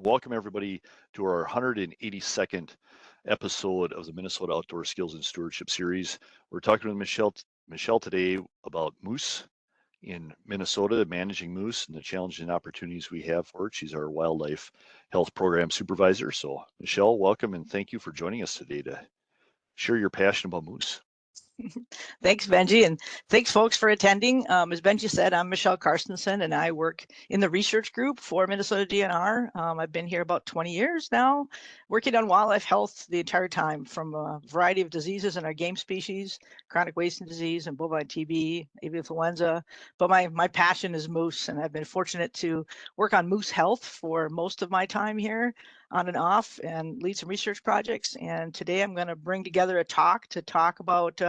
Welcome everybody to our 182nd episode of the Minnesota Outdoor Skills and Stewardship Series. We're talking with Michelle today about moose in Minnesota, managing moose and the challenges and opportunities we have for it. She's our wildlife health program supervisor. So Michelle, welcome and thank you for joining us today to share your passion about moose. Thanks, Benji, and thanks, folks, for attending. As Benji said, I'm Michelle Carstensen, and I work in the research group for Minnesota DNR. I've been here about 20 years now, working on wildlife health the entire time, from a variety of diseases in our game species, chronic wasting disease and bovine TB, avian influenza. But my passion is moose, and I've been fortunate to work on moose health for most of my time here, on and off, and lead some research projects. And today I'm going to bring together a talk to talk about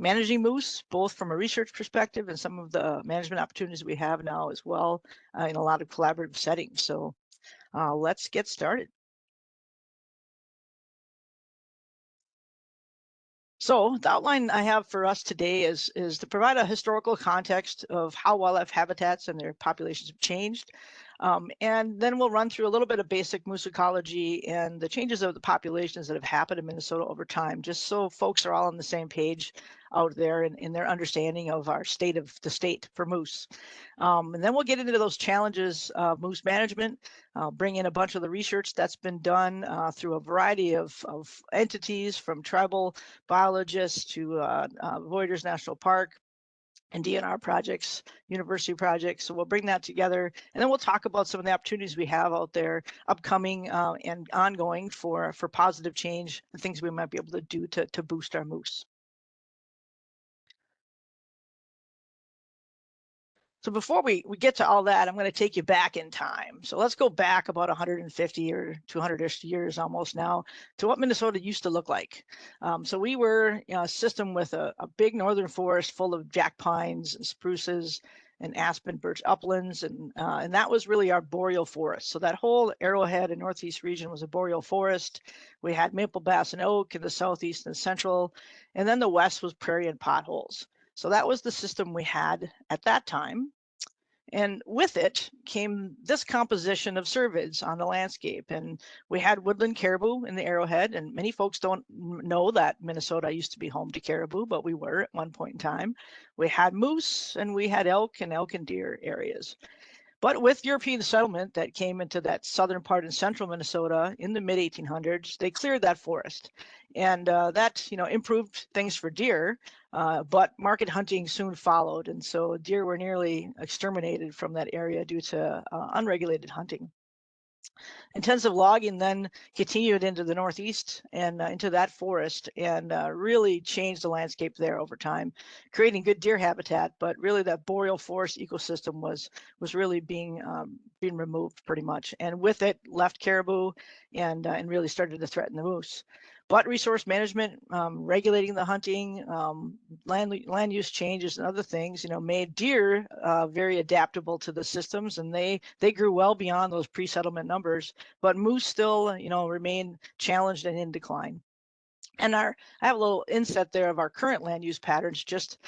managing moose, both from a research perspective and some of the management opportunities we have now as well, in a lot of collaborative settings. So let's get started. So the outline I have for us today is to provide a historical context of how wildlife habitats and their populations have changed. And then we'll run through a little bit of basic moose ecology and the changes of the populations that have happened in Minnesota over time, just so folks are all on the same page out there in their understanding of our state for moose. And then we'll get into those challenges of moose management, bring in a bunch of the research that's been done through a variety of entities, from tribal biologists to Voyageurs National Park and DNR projects, university projects. So we'll bring that together, and then we'll talk about some of the opportunities we have out there, upcoming and ongoing, for positive change, and things we might be able to do to boost our moose. So before we get to all that, I'm going to take you back in time. So let's go back about 150 or 200-ish years almost now to what Minnesota used to look like. So we were a system with a big northern forest full of jack pines and spruces and aspen birch uplands, and that was really our boreal forest. So that whole Arrowhead and northeast region was a boreal forest. We had maple, bass, and oak in the southeast and central, and then the west was prairie and potholes. So that was the system we had at that time. And with it came this composition of cervids on the landscape. And we had woodland caribou in the Arrowhead, and many folks don't know that Minnesota used to be home to caribou, but we were at one point in time. We had moose, and we had elk and deer areas. But with European settlement that came into that southern part in central Minnesota in the mid-1800s, they cleared that forest. And that improved things for deer, but market hunting soon followed. And so deer were nearly exterminated from that area due to unregulated hunting. Intensive logging then continued into the northeast and into that forest, and really changed the landscape there over time, creating good deer habitat. But really, that boreal forest ecosystem was really being removed pretty much, and with it left caribou, and really started to threaten the moose. But resource management, regulating the hunting, land use changes and other things, made deer very adaptable to the systems, and they grew well beyond those pre-settlement numbers. But moose still, remain challenged and in decline. And I have a little inset there of our current land use patterns, just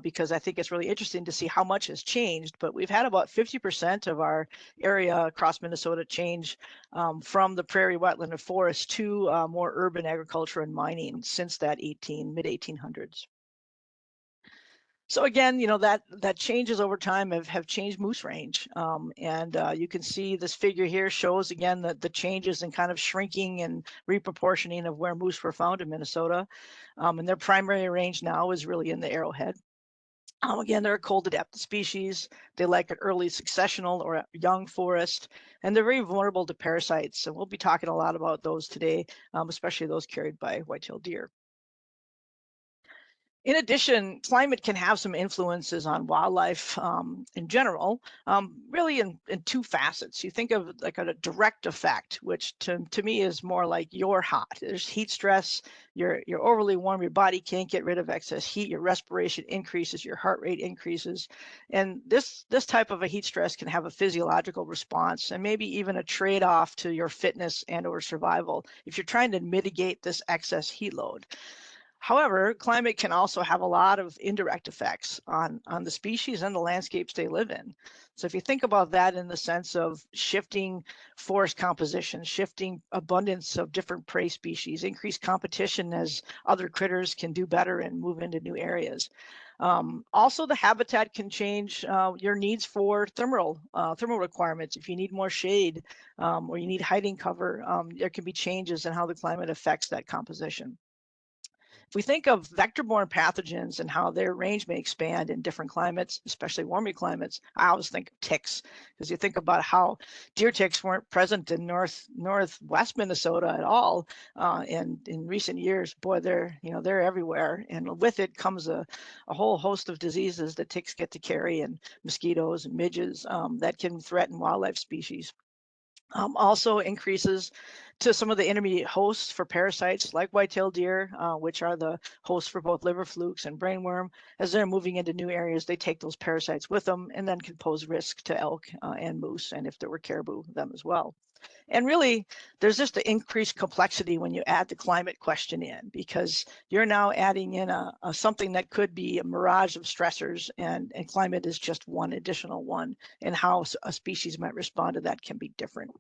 because I think it's really interesting to see how much has changed. But we've had about 50% of our area across Minnesota change from the prairie, wetland, and forest to more urban agriculture and mining since that mid-1800s. So again, that changes over time have changed moose range. And you can see this figure here shows again the changes in kind of shrinking and reproportioning of where moose were found in Minnesota. And their primary range now is really in the Arrowhead. Again, they're a cold adapted species. They like an early successional or a young forest, and they're very vulnerable to parasites. And we'll be talking a lot about those today, especially those carried by white-tailed deer. In addition, climate can have some influences on wildlife in general, really in two facets. You think of like a direct effect, which to me is more like you're hot. There's heat stress, you're overly warm, your body can't get rid of excess heat, your respiration increases, your heart rate increases. And this type of a heat stress can have a physiological response and maybe even a trade-off to your fitness and or survival if you're trying to mitigate this excess heat load. However, climate can also have a lot of indirect effects on the species and the landscapes they live in. So if you think about that in the sense of shifting forest composition, shifting abundance of different prey species, increased competition as other critters can do better and move into new areas. Also, the habitat can change your needs for thermal requirements. If you need more shade or you need hiding cover, there can be changes in how the climate affects that composition. If we think of vector-borne pathogens and how their range may expand in different climates, especially warmer climates, I always think of ticks, because you think about how deer ticks weren't present in northwest Minnesota at all, and in recent years, boy, they're everywhere, and with it comes a whole host of diseases that ticks get to carry, and mosquitoes and midges that can threaten wildlife species. Also increases to some of the intermediate hosts for parasites like white-tailed deer, which are the hosts for both liver flukes and brainworm. As they're moving into new areas, they take those parasites with them and then can pose risk to elk and moose, and if there were caribou, them as well. And really, there's just an increased complexity when you add the climate question in, because you're now adding in a something that could be a mirage of stressors, and climate is just one additional one, and how a species might respond to that can be different.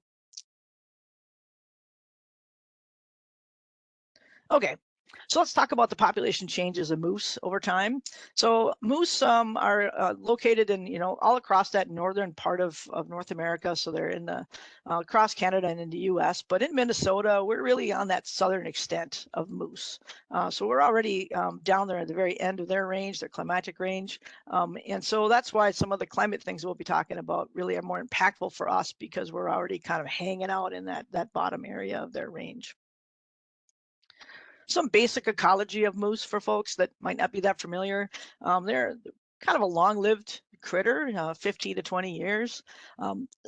Okay, so let's talk about the population changes of moose over time. So moose are located in, all across that northern part of North America. So they're in the across Canada and in the U.S. But in Minnesota, we're really on that southern extent of moose. So we're already down there at the very end of their range, their climatic range. And so that's why some of the climate things we'll be talking about really are more impactful for us, because we're already kind of hanging out in that bottom area of their range. Some basic ecology of moose for folks that might not be that familiar. They're kind of a long-lived critter, 15 to 20 years.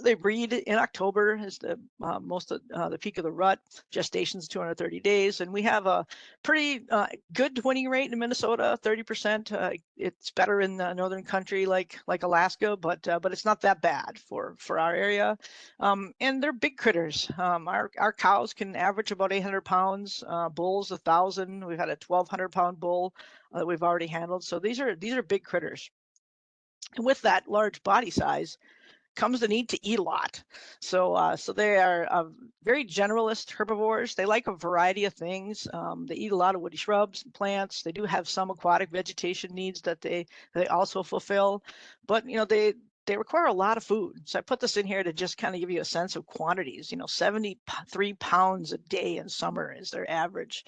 They breed in October is the most of the peak of the rut. Gestation's 230 days, and we have a pretty good winning rate in Minnesota, 30%. It's better in the northern country like Alaska, but it's not that bad for our area. And they're big critters. Our cows can average about 800 pounds, bulls 1,000. We've had a 1,200-pound bull that we've already handled. So these are big critters. And with that large body size comes the need to eat a lot. So they are very generalist herbivores. They like a variety of things. They eat a lot of woody shrubs and plants. They do have some aquatic vegetation needs that they also fulfill, but they require a lot of food. So I put this in here to just kind of give you a sense of quantities. 73 pounds a day in summer is their average.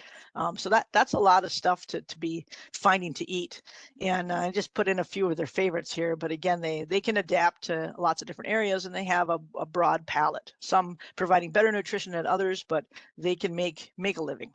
So that's a lot of stuff to be finding to eat. And I just put in a few of their favorites here, but again, they can adapt to lots of different areas, and they have a broad palate, some providing better nutrition than others, but they can make a living.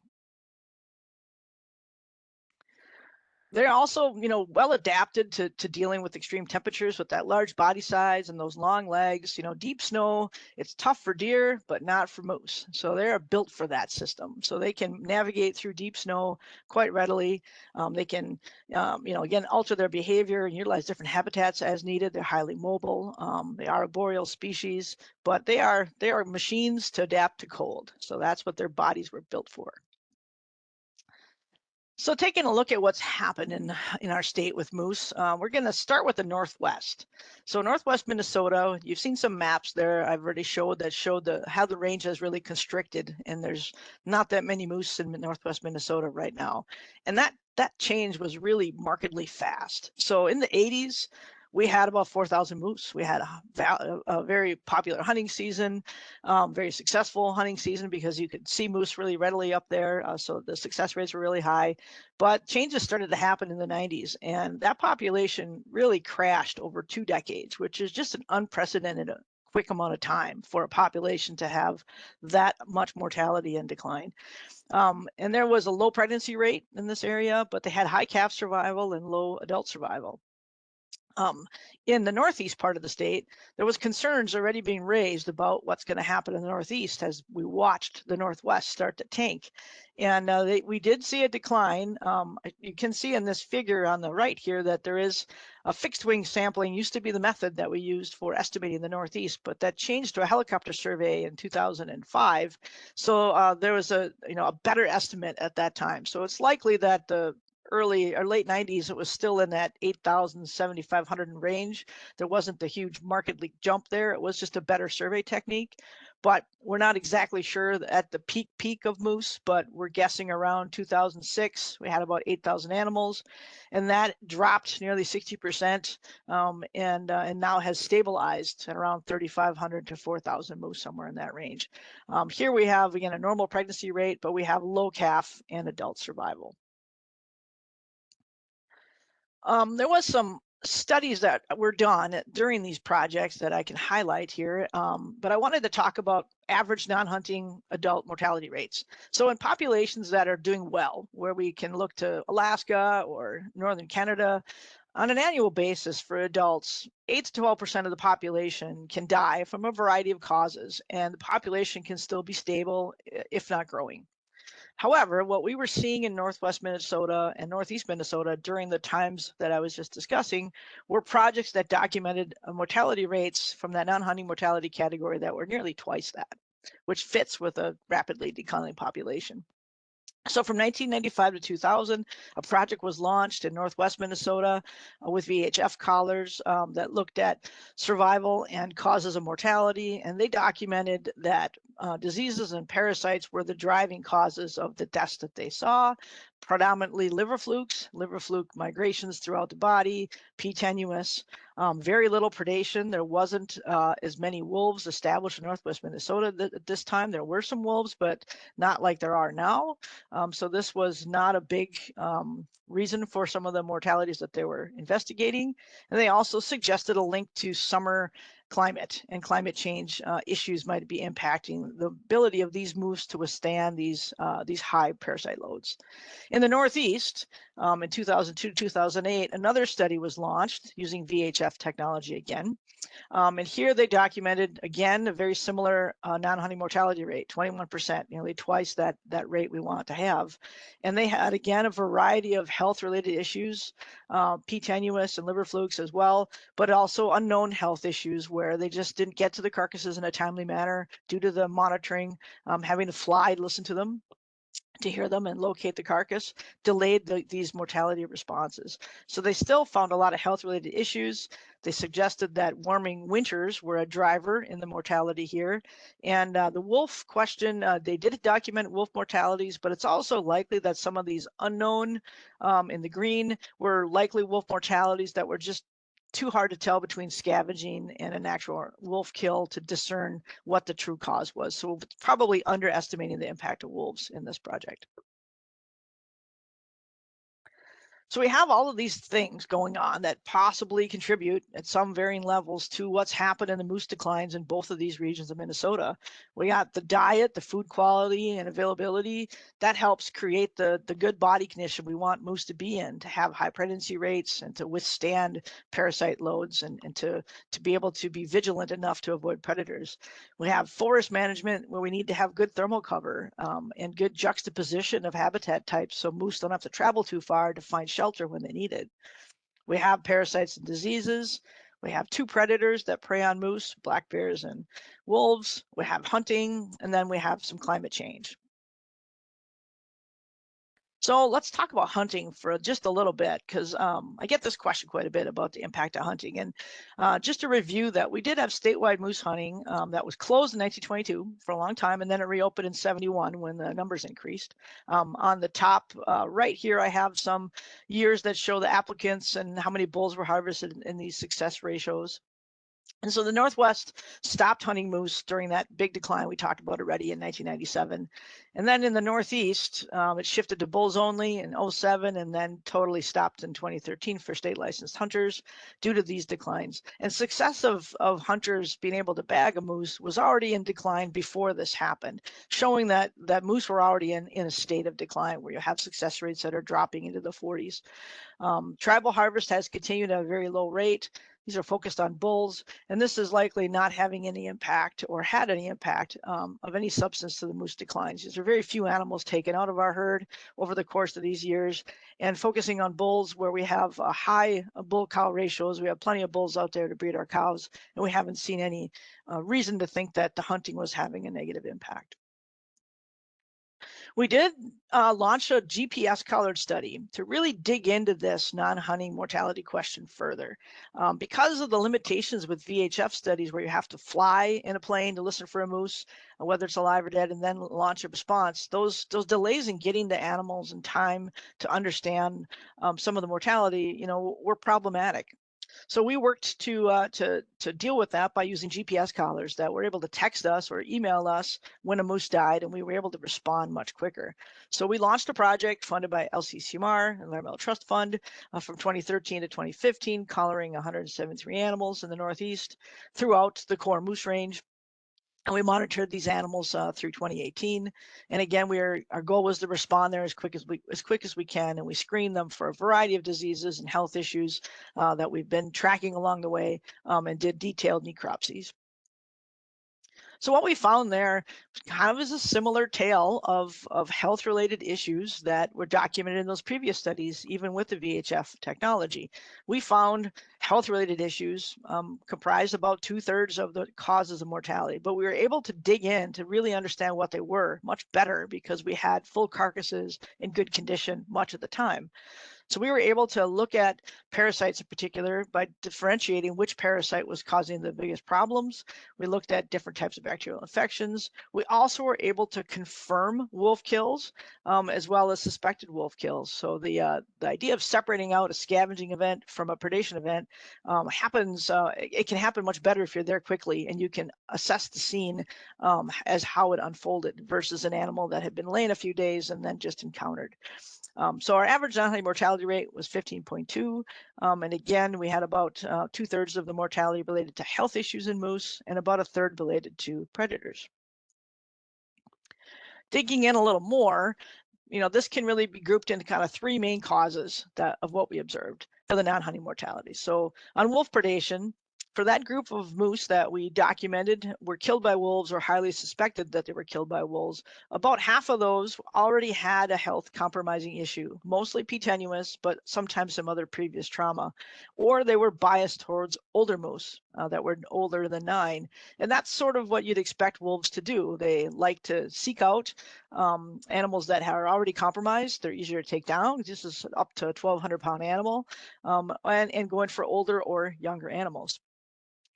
They're also, well adapted to dealing with extreme temperatures with that large body size and those long legs. Deep snow, it's tough for deer, but not for moose. So they're built for that system. So they can navigate through deep snow quite readily. They can, again, alter their behavior and utilize different habitats as needed. They're highly mobile. They are arboreal species, but they are machines to adapt to cold. So that's what their bodies were built for. So taking a look at what's happened in our state with moose, we're going to start with the Northwest. So Northwest Minnesota, you've seen some maps there I've already showed that showed how the range has really constricted, and there's not that many moose in Northwest Minnesota right now. And that change was really markedly fast. So in the 80s, we had about 4,000 moose. We had a very popular hunting season, very successful hunting season, because you could see moose really readily up there. So the success rates were really high. But changes started to happen in the 90s, and that population really crashed over 2 decades, which is just an unprecedented quick amount of time for a population to have that much mortality and decline. And there was a low pregnancy rate in this area, but they had high calf survival and low adult survival. In the northeast part of the state, there was concerns already being raised about what's going to happen in the northeast as we watched the northwest start to tank. And we did see a decline. You can see in this figure on the right here that there is a fixed wing sampling used to be the method that we used for estimating the northeast, but that changed to a helicopter survey in 2005. So there was a better estimate at that time. So it's likely that the early or late 90s, it was still in that 8,000, 7,500 range. There wasn't the huge markedly jump there. It was just a better survey technique. But we're not exactly sure at the peak of moose, but we're guessing around 2006, we had about 8,000 animals, and that dropped nearly 60%, and now has stabilized at around 3,500 to 4,000 moose, somewhere in that range. Here we have, again, a normal pregnancy rate, but we have low calf and adult survival. There was some studies that were done during these projects that I can highlight here, but I wanted to talk about average non-hunting adult mortality rates. So in populations that are doing well, where we can look to Alaska or northern Canada, on an annual basis for adults, 8 to 12% of the population can die from a variety of causes, and the population can still be stable, if not growing. However, what we were seeing in Northwest Minnesota and Northeast Minnesota during the times that I was just discussing were projects that documented mortality rates from that non-hunting mortality category that were nearly twice that, which fits with a rapidly declining population. So from 1995 to 2000, a project was launched in Northwest Minnesota with VHF collars that looked at survival and causes of mortality. And they documented that diseases and parasites were the driving causes of the deaths that they saw, predominantly liver flukes, liver fluke migrations throughout the body, P. tenuis, very little predation. There wasn't as many wolves established in Northwest Minnesota at this time. There were some wolves, but not like there are now. So this was not a big reason for some of the mortalities that they were investigating. And they also suggested a link to summer climate and climate change issues might be impacting the ability of these moose to withstand these high parasite loads. In the Northeast, in 2002 to 2008, another study was launched using VHF technology again. And here they documented, again, a very similar non-hunting mortality rate, 21%, nearly twice that rate we want to have. And they had, again, a variety of health-related issues, P. tenuis and liver flukes as well, but also unknown health issues where they just didn't get to the carcasses in a timely manner due to the monitoring, having to fly to listen to them, to hear them and locate the carcass, delayed these mortality responses. So they still found a lot of health-related issues. They suggested that warming winters were a driver in the mortality here. And the wolf question, they did document wolf mortalities, but it's also likely that some of these unknown in the green were likely wolf mortalities that were just too hard to tell between scavenging and an actual wolf kill to discern what the true cause was. So we're probably underestimating the impact of wolves in this project. So we have all of these things going on that possibly contribute at some varying levels to what's happened in the moose declines in both of these regions of Minnesota. We got the diet, the food quality and availability that helps create the good body condition we want moose to be in, to have high pregnancy rates and to withstand parasite loads and to be able to be vigilant enough to avoid predators. We have forest management where we need to have good thermal cover and good juxtaposition of habitat types so moose don't have to travel too far to find shelter when they need it. We have parasites and diseases. We have two predators that prey on moose, black bears and wolves. We have hunting, and then we have some climate change. So let's talk about hunting for just a little bit, because I get this question quite a bit about the impact of hunting. And just to review that, we did have statewide moose hunting that was closed in 1922 for a long time, and then it reopened in 71 when the numbers increased. On the top right here, I have some years that show the applicants and how many bulls were harvested in these success ratios. And so the Northwest stopped hunting moose during that big decline we talked about already in 1997. And then in the Northeast, it shifted to bulls only in 07 and then totally stopped in 2013 for state licensed hunters due to these declines. And success of hunters being able to bag a moose was already in decline before this happened, showing that moose were already in a state of decline where you have success rates that are dropping into the 40s. Tribal harvest has continued at a very low rate. These are focused on bulls, and this is likely not having any impact or had any impact of any substance to the moose declines. These are very few animals taken out of our herd over the course of these years, and focusing on bulls where we have high bull-cow ratios. We have plenty of bulls out there to breed our cows, and we haven't seen any reason to think that the hunting was having a negative impact. We did launch a GPS colored study to really dig into this non-hunting mortality question further. Because of the limitations with VHF studies where you have to fly in a plane to listen for a moose, whether it's alive or dead, and then launch a response, those delays in getting the animals in time to understand some of the mortality, were problematic. So we worked to deal with that by using GPS collars that were able to text us or email us when a moose died, and we were able to respond much quicker. So we launched a project funded by LCCMR, Environmental Trust Fund, from 2013 to 2015, collaring 173 animals in the Northeast throughout the core moose range. And we monitored these animals through 2018. And again, our goal was to respond there as quick as we can, and we screened them for a variety of diseases and health issues that we've been tracking along the way, and did detailed necropsies. So what we found there kind of is a similar tale of health-related issues that were documented in those previous studies, even with the VHF technology. We found health-related issues comprised about 2/3 of the causes of mortality, but we were able to dig in to really understand what they were much better because we had full carcasses in good condition much of the time. So we were able to look at parasites in particular by differentiating which parasite was causing the biggest problems. We looked at different types of bacterial infections. We also were able to confirm wolf kills as well as suspected wolf kills. So the idea of separating out a scavenging event from a predation event happens, it can happen much better if you're there quickly and you can assess the scene as how it unfolded versus an animal that had been laying a few days and then just encountered. So our average non-hunting mortality rate was 15.2. And again, we had about 2/3 of the mortality related to health issues in moose and about 1/3 related to predators. Digging in a little more, this can really be grouped into kind of three main causes of what we observed for the non-hunting mortality. So on wolf predation, for that group of moose that we documented were killed by wolves or highly suspected that they were killed by wolves, about half of those already had a health compromising issue, mostly P. tenuis, but sometimes some other previous trauma, or they were biased towards older moose that were older than 9. And that's sort of what you'd expect wolves to do. They like to seek out animals that are already compromised. They're easier to take down. This is up to a 1,200-pound animal, and going for older or younger animals.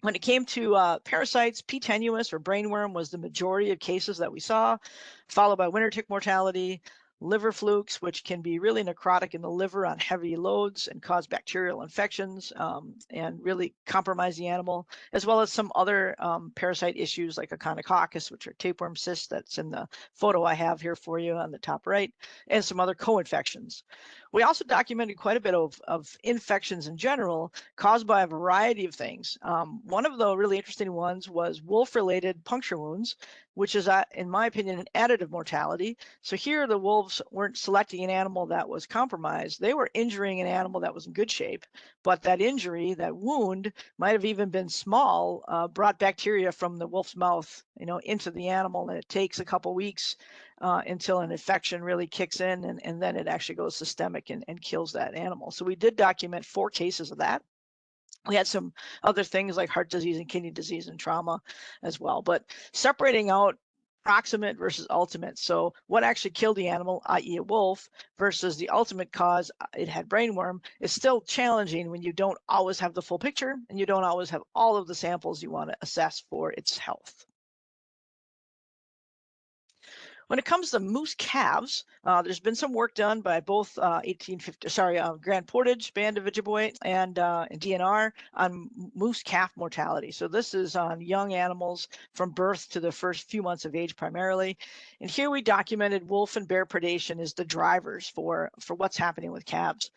When it came to parasites, P. tenuis or brainworm was the majority of cases that we saw, followed by winter tick mortality, liver flukes, which can be really necrotic in the liver on heavy loads and cause bacterial infections and really compromise the animal, as well as some other parasite issues like echinococcus, which are tapeworm cysts that's in the photo I have here for you on the top right, and some other co-infections. We also documented quite a bit of infections in general caused by a variety of things. One of the really interesting ones was wolf-related puncture wounds, which is, in my opinion, an additive mortality. So here the wolves weren't selecting an animal that was compromised. They were injuring an animal that was in good shape, but that injury, that wound, might have even been small, brought bacteria from the wolf's mouth, into the animal, and it takes a couple weeks until an infection really kicks in, and then it actually goes systemic and kills that animal. So we did document 4 cases of that. We had some other things like heart disease and kidney disease and trauma as well, but separating out proximate versus ultimate. So what actually killed the animal, i.e. a wolf, versus the ultimate cause, it had brainworm, is still challenging when you don't always have the full picture and you don't always have all of the samples you want to assess for its health. When it comes to moose calves, there's been some work done by both 1850, Grand Portage, Band of Ojibwe, and DNR on moose calf mortality. So this is on young animals from birth to the first few months of age primarily. And here we documented wolf and bear predation as the drivers for what's happening with calves.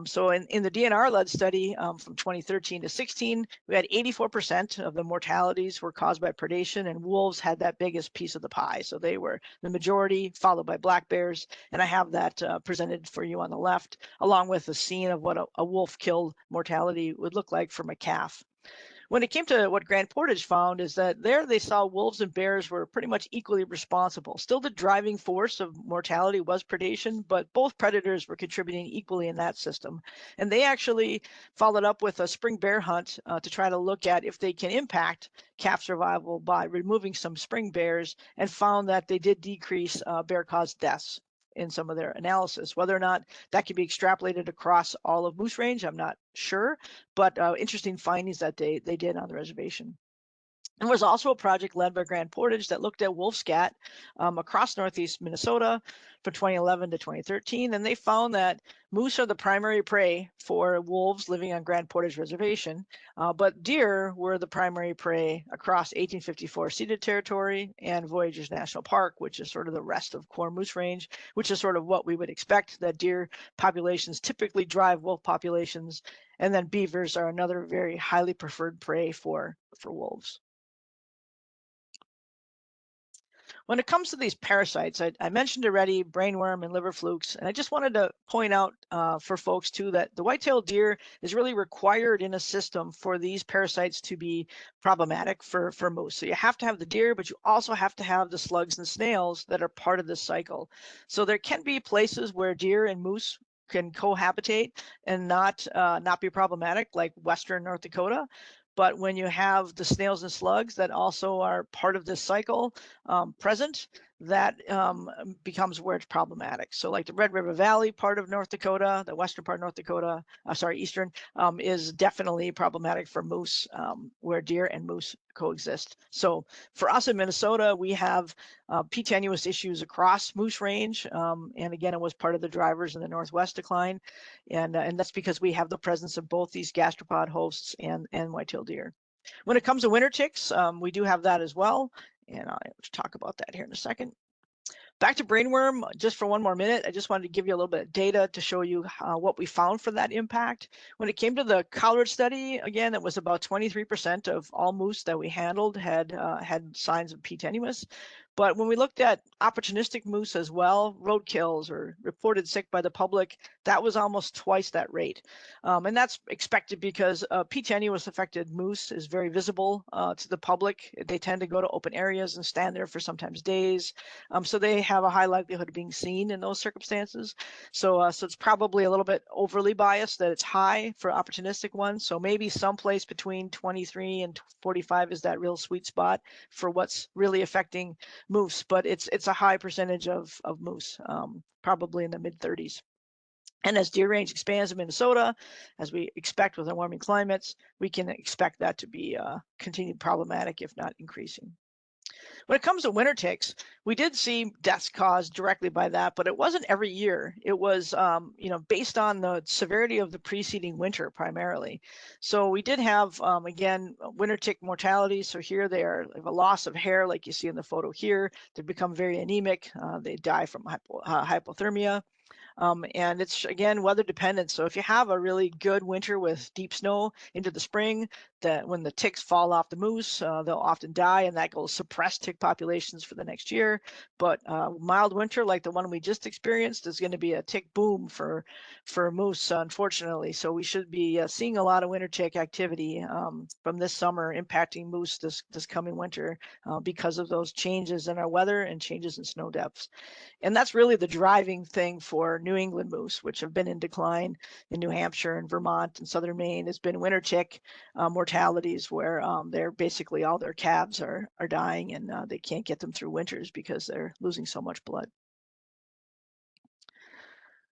So in the DNR-led study from 2013 to 16, we had 84% of the mortalities were caused by predation, and wolves had that biggest piece of the pie. So they were the majority, followed by black bears. And I have that presented for you on the left, along with a scene of what a wolf killed mortality would look like from a calf. When it came to what Grand Portage found is that there they saw wolves and bears were pretty much equally responsible. Still the driving force of mortality was predation, but both predators were contributing equally in that system. And they actually followed up with a spring bear hunt to try to look at if they can impact calf survival by removing some spring bears, and found that they did decrease bear-caused deaths in some of their analysis. Whether or not that can be extrapolated across all of moose range, I'm not sure, but interesting findings that they did on the reservation. And there was also a project led by Grand Portage that looked at wolf scat across northeast Minnesota from 2011 to 2013, and they found that moose are the primary prey for wolves living on Grand Portage Reservation, but deer were the primary prey across 1854 ceded territory and Voyageurs National Park, which is sort of the rest of core moose range, which is sort of what we would expect, that deer populations typically drive wolf populations, and then beavers are another very highly preferred prey for wolves. When it comes to these parasites, I mentioned already brainworm and liver flukes, and I just wanted to point out for folks too that the white-tailed deer is really required in a system for these parasites to be problematic for moose. So you have to have the deer, but you also have to have the slugs and snails that are part of this cycle. So there can be places where deer and moose can cohabitate and not be problematic, like Western North Dakota. But when you have the snails and slugs that also are part of this cycle present, that becomes where it's problematic. So like the Red River Valley part of North Dakota, the western part of North Dakota, eastern, is definitely problematic for moose, where deer and moose coexist. So for us in Minnesota, we have P. tenuis issues across moose range. And again, it was part of the drivers in the Northwest decline. And that's because we have the presence of both these gastropod hosts and white-tailed deer. When it comes to winter ticks, we do have that as well. And I'll talk about that here in a second. Back to brainworm, just for one more minute, I just wanted to give you a little bit of data to show you what we found for that impact. When it came to the Coleridge study, again, it was about 23% of all moose that we handled had signs of P. tenuis. But when we looked at opportunistic moose as well, roadkills or reported sick by the public, that was almost twice that rate. And that's expected because P. tenuis affected moose is very visible to the public. They tend to go to open areas and stand there for sometimes days. So they have a high likelihood of being seen in those circumstances. So it's probably a little bit overly biased that it's high for opportunistic ones. So maybe someplace between 23 and 45 is that real sweet spot for what's really affecting moose, but it's a high percentage of moose, probably in the mid 30s. And as deer range expands in Minnesota, as we expect with our warming climates, we can expect that to be continued problematic, if not increasing. When it comes to winter ticks, we did see deaths caused directly by that, but it wasn't every year. It was, based on the severity of the preceding winter primarily. So we did have, again, winter tick mortality. So here they are, have a loss of hair, like you see in the photo here. They become very anemic. They die from hypothermia. And it's, again, weather dependent. So if you have a really good winter with deep snow into the spring, that when the ticks fall off the moose, they'll often die, and that will suppress tick populations for the next year. But mild winter like the one we just experienced is going to be a tick boom for moose, unfortunately. So we should be seeing a lot of winter tick activity from this summer impacting moose this coming winter because of those changes in our weather and changes in snow depths. And that's really the driving thing for New England moose, which have been in decline in New Hampshire and Vermont and southern Maine, has been winter tick mortalities, where they're basically all their calves are dying, and they can't get them through winters because they're losing so much blood.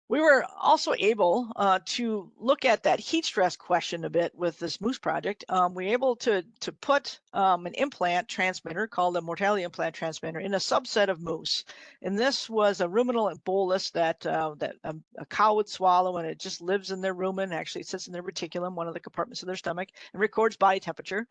We were also able to look at that heat stress question a bit with this moose project. We were able to put an implant transmitter called a mortality implant transmitter in a subset of moose, and this was a ruminant bolus that a cow would swallow, and it just lives in their rumen. Actually, it sits in their reticulum, one of the compartments of their stomach, and records body temperature.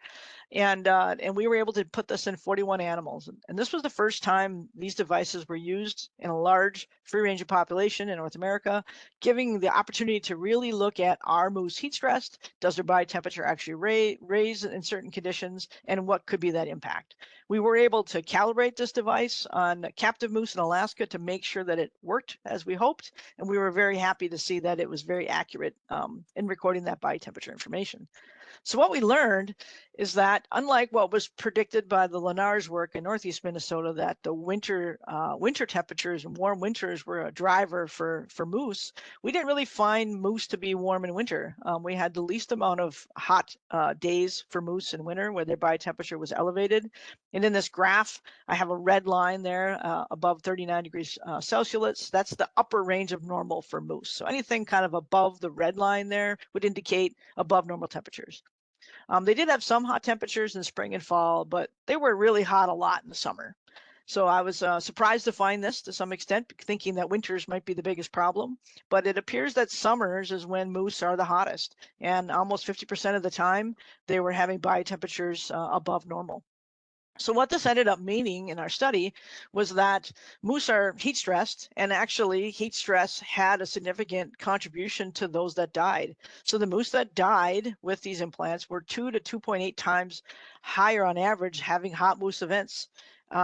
And we were able to put this in 41 animals. And this was the first time these devices were used in a large free-range population in North America, giving the opportunity to really look at, are moose heat stressed? Does their body temperature actually raise in certain conditions? And what could be that impact? We were able to calibrate this device on captive moose in Alaska to make sure that it worked as we hoped. And we were very happy to see that it was very accurate in recording that body temperature information. So what we learned is that, unlike what was predicted by the Lenar's work in Northeast Minnesota, that the winter temperatures and warm winters were a driver for moose, we didn't really find moose to be warm in winter. We had the least amount of hot days for moose in winter where their body temperature was elevated. And in this graph, I have a red line there above 39 degrees Celsius. That's the upper range of normal for moose. So anything kind of above the red line there would indicate above normal temperatures. They did have some hot temperatures in spring and fall, but they were really hot a lot in the summer. So I was surprised to find this to some extent, thinking that winters might be the biggest problem. But it appears that summers is when moose are the hottest. And almost 50% of the time, they were having body temperatures above normal. So what this ended up meaning in our study was that moose are heat stressed, and actually heat stress had a significant contribution to those that died. So the moose that died with these implants were 2 to 2.8 times higher on average having hot moose events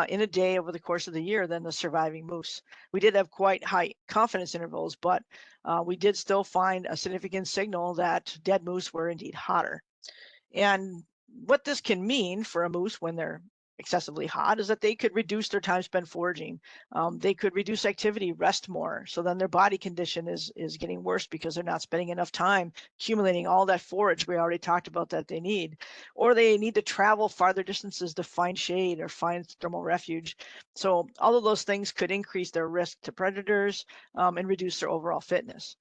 in a day over the course of the year than the surviving moose. We did have quite high confidence intervals, but we did still find a significant signal that dead moose were indeed hotter. And what this can mean for a moose when they're excessively hot is that they could reduce their time spent foraging. They could reduce activity, rest more. So then their body condition is getting worse because they're not spending enough time accumulating all that forage we already talked about that they need. Or they need to travel farther distances to find shade or find thermal refuge. So all of those things could increase their risk to predators and reduce their overall fitness.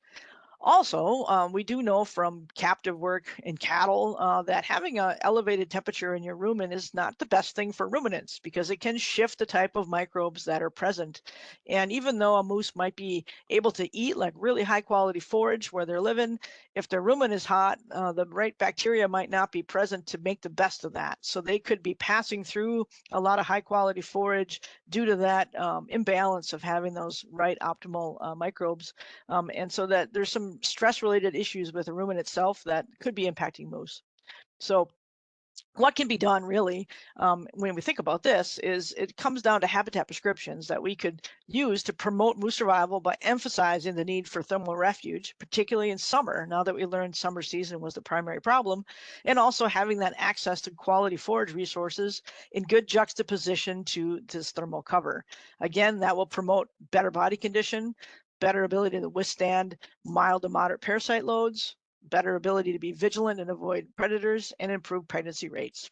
Also, we do know from captive work in cattle that having an elevated temperature in your rumen is not the best thing for ruminants because it can shift the type of microbes that are present. And even though a moose might be able to eat like really high quality forage where they're living, if their rumen is hot, the right bacteria might not be present to make the best of that. So they could be passing through a lot of high quality forage due to that imbalance of having those right optimal microbes. And so that there's some stress-related issues with the rumen itself that could be impacting moose. So what can be done really when we think about this is it comes down to habitat prescriptions that we could use to promote moose survival by emphasizing the need for thermal refuge, particularly in summer, now that we learned summer season was the primary problem, and also having that access to quality forage resources in good juxtaposition to this thermal cover. Again, that will promote better body condition, better ability to withstand mild to moderate parasite loads, better ability to be vigilant and avoid predators, and improve pregnancy rates.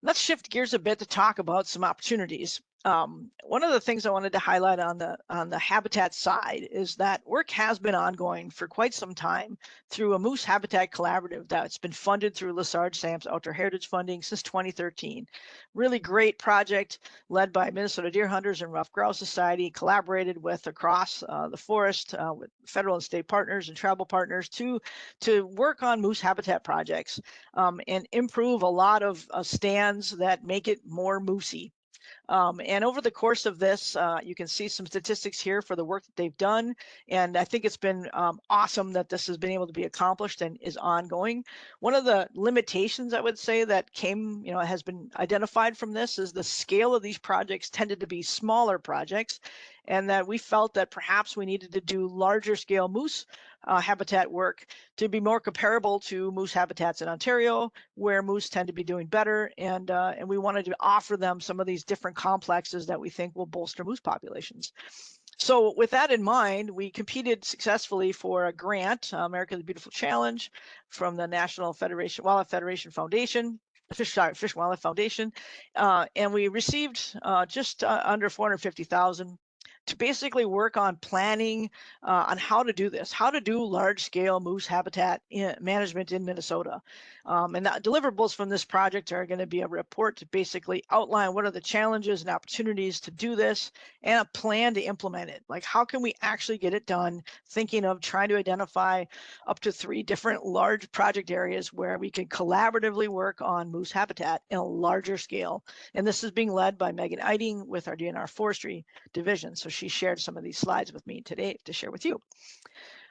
Let's shift gears a bit to talk about some opportunities. One of the things I wanted to highlight on the habitat side is that work has been ongoing for quite some time through a moose habitat collaborative that's been funded through Lesage Sam's Outdoor Heritage funding since 2013. Really great project led by Minnesota Deer Hunters and Rough Grouse Society, collaborated with across the forest with federal and state partners and tribal partners to work on moose habitat projects and improve a lot of stands that make it more moosey. And over the course of this, you can see some statistics here for the work that they've done. And I think it's been awesome that this has been able to be accomplished and is ongoing. One of the limitations I would say that has been identified from this is the scale of these projects tended to be smaller projects, and that we felt that perhaps we needed to do larger scale moose habitat work to be more comparable to moose habitats in Ontario, where moose tend to be doing better, and we wanted to offer them some of these different complexes that we think will bolster moose populations. So with that in mind, we competed successfully for a grant, America the Beautiful Challenge, from the National Federation Wildlife Federation Foundation. Fish and Wildlife Foundation, and we received just under 450,000 to basically work on planning on how to do this, how to do large-scale moose habitat management in Minnesota. And the deliverables from this project are going to be a report to basically outline what are the challenges and opportunities to do this, and a plan to implement it. Like, how can we actually get it done? Thinking of trying to identify up to 3 different large project areas where we can collaboratively work on moose habitat in a larger scale. And this is being led by Megan Eiting with our DNR Forestry division. So she shared some of these slides with me today to share with you.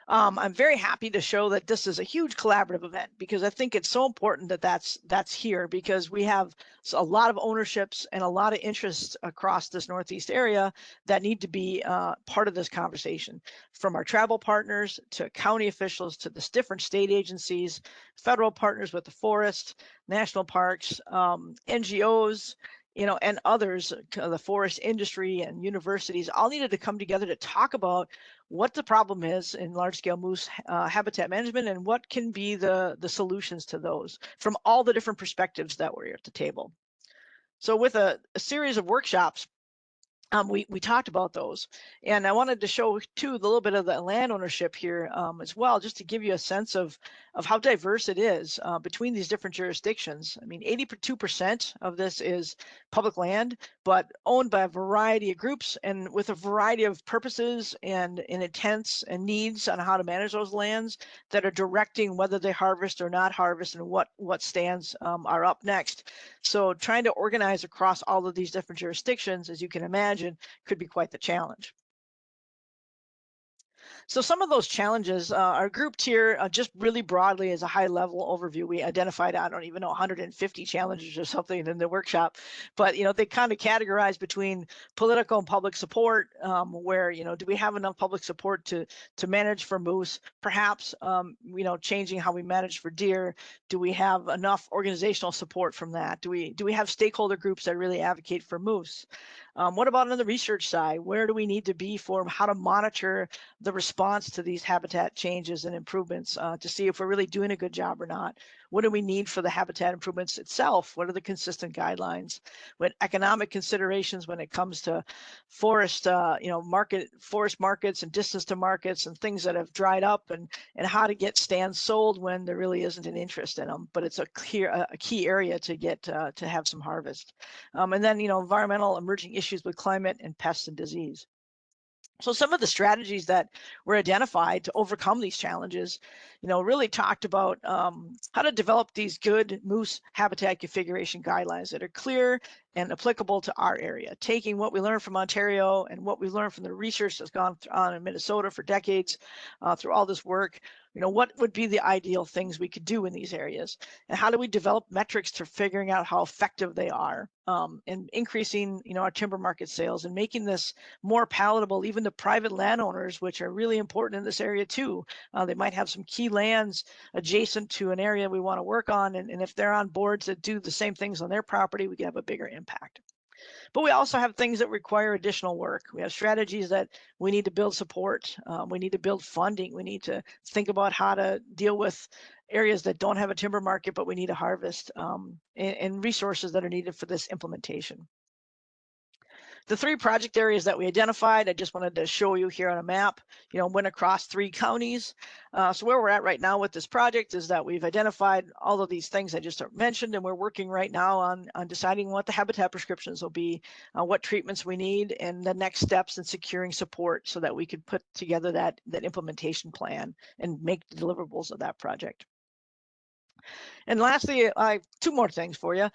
I'm very happy to show that this is a huge collaborative event, because I think it's so important that that's here, because we have a lot of ownerships and a lot of interests across this Northeast area that need to be part of this conversation, from our tribal partners to county officials to the different state agencies, federal partners with the forest, national parks, NGOs, and others, the forest industry and universities, all needed to come together to talk about what the problem is in large-scale moose habitat management, and what can be the solutions to those from all the different perspectives that were at the table. So with a series of workshops, we talked about those, and I wanted to show too a little bit of the land ownership here as well, just to give you a sense of how diverse it is between these different jurisdictions. I mean, 82% of this is public land, but owned by a variety of groups and with a variety of purposes and intents and needs on how to manage those lands, that are directing whether they harvest or not harvest, and what stands are up next. So trying to organize across all of these different jurisdictions, as you can imagine, could be quite the challenge. So some of those challenges are grouped here just really broadly as a high level overview. We identified, I don't even know, 150 challenges or something in the workshop, but they kind of categorize between political and public support, where do we have enough public support to manage for moose? Perhaps changing how we manage for deer. Do we have enough organizational support from that? Do we have stakeholder groups that really advocate for moose? What about on the research side? Where do we need to be for how to monitor the response to these habitat changes and improvements to see if we're really doing a good job or not? What do we need for the habitat improvements itself? What are the consistent guidelines? What economic considerations when it comes to forest, forest markets and distance to markets and things that have dried up, and how to get stands sold when there really isn't an interest in them, but it's a key area to get to have some harvest. And then environmental emerging issues with climate and pests and disease. So some of the strategies that were identified to overcome these challenges, really talked about how to develop these good moose habitat configuration guidelines that are clear and applicable to our area, taking what we learned from Ontario and what we learned from the research that's gone on in Minnesota for decades through all this work. What would be the ideal things we could do in these areas, and how do we develop metrics to figuring out how effective they are, and increasing our timber market sales, and making this more palatable even to private landowners, which are really important in this area too. They might have some key lands adjacent to an area we want to work on, and if they're on board to do the same things on their property, we can have a bigger impact. But we also have things that require additional work. We have strategies that we need to build support. We need to build funding. We need to think about how to deal with areas that don't have a timber market, but we need to harvest, and resources that are needed for this implementation. The 3 project areas that we identified, I just wanted to show you here on a map, went across 3 counties. So where we're at right now with this project is that we've identified all of these things I just mentioned, and we're working right now on deciding what the habitat prescriptions will be, what treatments we need, and the next steps in securing support so that we could put together that implementation plan and make the deliverables of that project. And lastly, I 2 more things for you.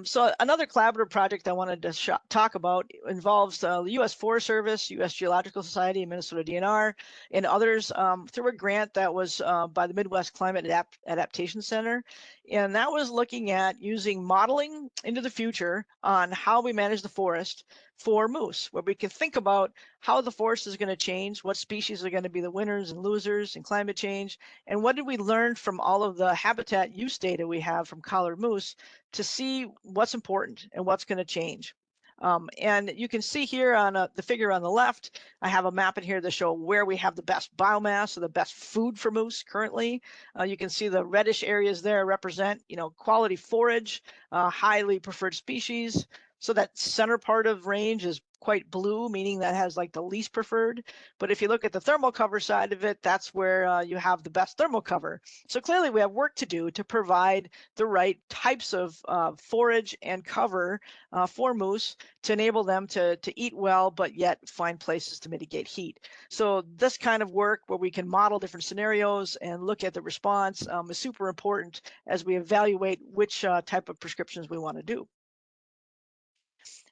So another collaborative project I wanted to talk about involves the U.S. Forest Service, U.S. Geological Society, Minnesota DNR, and others through a grant that was by the Midwest Climate Adaptation Center. And that was looking at using modeling into the future on how we manage the forest for moose, where we can think about how the forest is going to change, what species are going to be the winners and losers in climate change, and what did we learn from all of the habitat use data we have from collared moose to see what's important and what's going to change. And you can see here on the figure on the left, I have a map in here to show where we have the best biomass or the best food for moose currently. You can see the reddish areas there represent, quality forage, highly preferred species. So that center part of range is quite blue, meaning that has like the least preferred. But if you look at the thermal cover side of it, that's where you have the best thermal cover. So clearly we have work to do to provide the right types of forage and cover for moose to enable them to eat well, but yet find places to mitigate heat. So this kind of work where we can model different scenarios and look at the response is super important as we evaluate which type of prescriptions we want to do.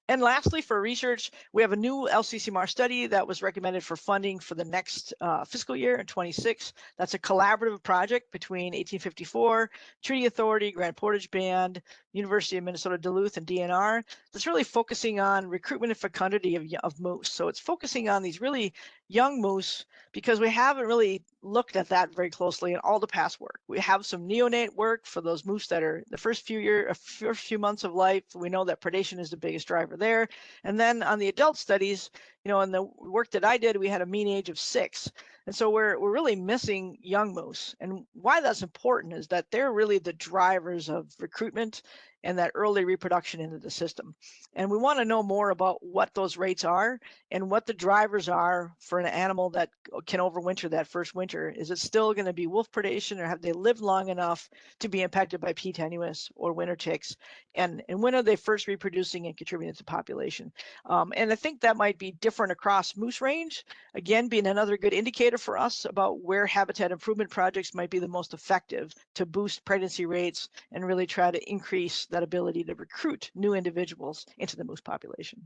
And lastly, for research, we have a new LCCMR study that was recommended for funding for the next fiscal year in 26. That's a collaborative project between 1854, Treaty Authority, Grand Portage Band, University of Minnesota Duluth, and DNR. That's really focusing on recruitment and fecundity of moose. So it's focusing on these really young moose because we haven't really looked at that very closely in all the past work. We have some neonate work for those moose that are the first few months of life. We know that predation is the biggest driver there. And then on the adult studies, in the work that I did, we had a mean age of 6. And so we're really missing young moose. And why that's important is that they're really the drivers of recruitment and that early reproduction into the system. And we want to know more about what those rates are and what the drivers are for an animal that can overwinter that first winter. Is it still going to be wolf predation, or have they lived long enough to be impacted by P. tenuis or winter ticks? And when are they first reproducing and contributing to the population? And I think that might be different across moose range, again, being another good indicator for us about where habitat improvement projects might be the most effective to boost pregnancy rates and really try to increase that ability to recruit new individuals into the moose population.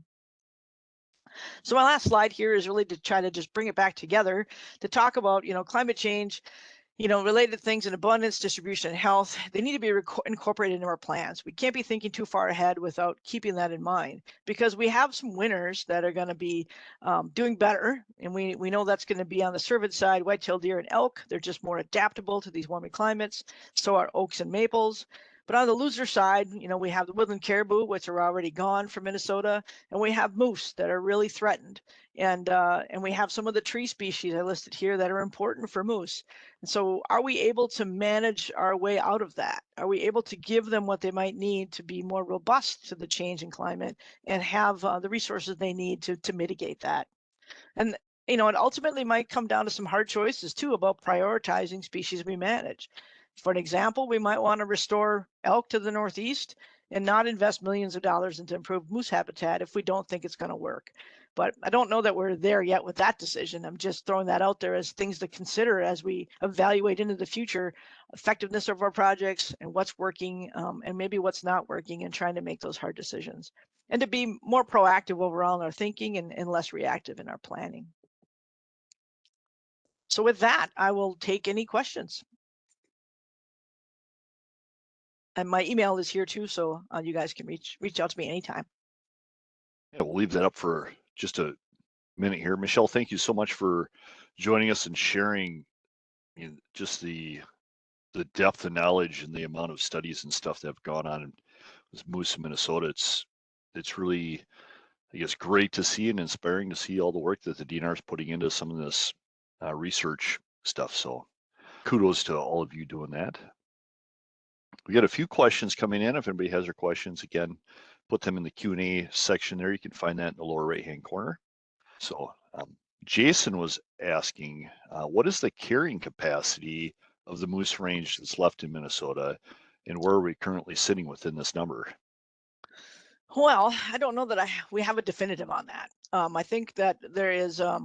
So my last slide here is really to try to just bring it back together to talk about, climate change, related things in abundance, distribution, and health. They need to be incorporated into our plans. We can't be thinking too far ahead without keeping that in mind, because we have some winners that are going to be doing better. And we know that's going to be on the cervid side, white-tailed deer and elk. They're just more adaptable to these warming climates. So are oaks and maples. But on the loser side, we have the woodland caribou, which are already gone from Minnesota, and we have moose that are really threatened. And we have some of the tree species I listed here that are important for moose. And so are we able to manage our way out of that? Are we able to give them what they might need to be more robust to the change in climate and have the resources they need to mitigate that? And it ultimately might come down to some hard choices too about prioritizing species we manage. For an example, we might want to restore elk to the Northeast and not invest millions of dollars into improved moose habitat if we don't think it's going to work. But I don't know that we're there yet with that decision. I'm just throwing that out there as things to consider as we evaluate into the future effectiveness of our projects and what's working and maybe what's not working, and trying to make those hard decisions. And to be more proactive overall in our thinking and less reactive in our planning. So with that, I will take any questions. And my email is here too, so you guys can reach out to me anytime. Yeah, we'll leave that up for just a minute here. Michelle, thank you so much for joining us and sharing just the depth of knowledge and the amount of studies and stuff that have gone on with moose in Minnesota. It's really, I guess, great to see and inspiring to see all the work that the DNR is putting into some of this research stuff. So kudos to all of you doing that. We got a few questions coming in. If anybody has their questions, again, put them in the Q&A section there. You can find that in the lower right-hand corner. So Jason was asking, what is the carrying capacity of the moose range that's left in Minnesota, and where are we currently sitting within this number? Well, I don't know that we have a definitive on that. I think that there is a